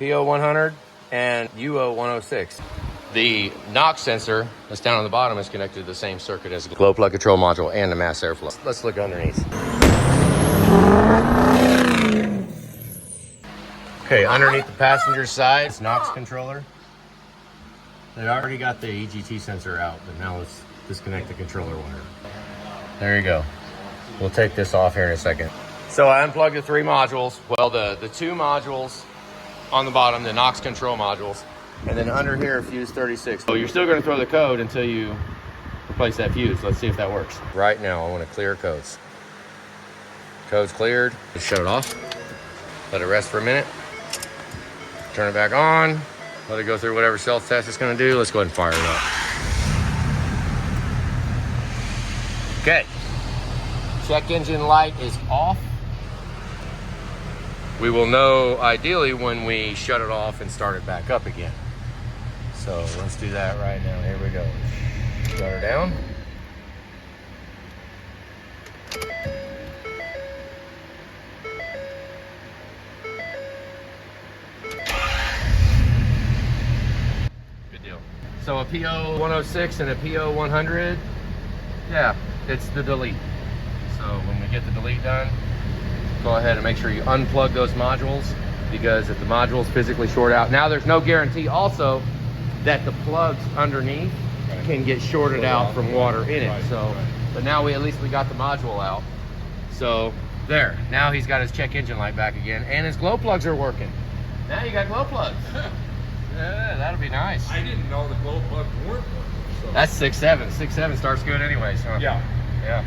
p0100 and u0106. The NOx sensor that's down on the bottom is connected to the same circuit as the glow plug control module and the mass airflow. Let's look underneath. Okay, underneath the passenger side, it's NOx controller. They already got the EGT sensor out, but now let's disconnect the controller wire. There you go. We'll take this off here in a second. So I unplugged the 3 modules. Well, the 2 modules on the bottom, the NOx control modules, and then under here, fuse 36. So you're still gonna throw the code until you replace that fuse. Let's see if that works. Right now, I wanna clear codes. Code's cleared. Just shut it off. Let it rest for a minute. Turn it back on. Let it go through whatever self-test it's gonna do. Let's go ahead and fire it up. Okay. Check engine light is off. We will know ideally when we shut it off and start it back up again. So let's do that right now. Here we go. Shut her down. Good deal. So a p0106 and a p0100, yeah, it's the delete. So when we get the delete done, go ahead and make sure you unplug those modules, because if the modules physically short out, now there's no guarantee also that the plugs underneath can get shorted out from water in it. So, but now at least we got the module out. So there, now he's got his check engine light back again, and his glow plugs are working. Now you got glow plugs. Yeah, that'll be nice. I didn't know the glow plugs weren't working. So. That's 6.7. 6.7 starts good anyways, huh? Yeah. Yeah.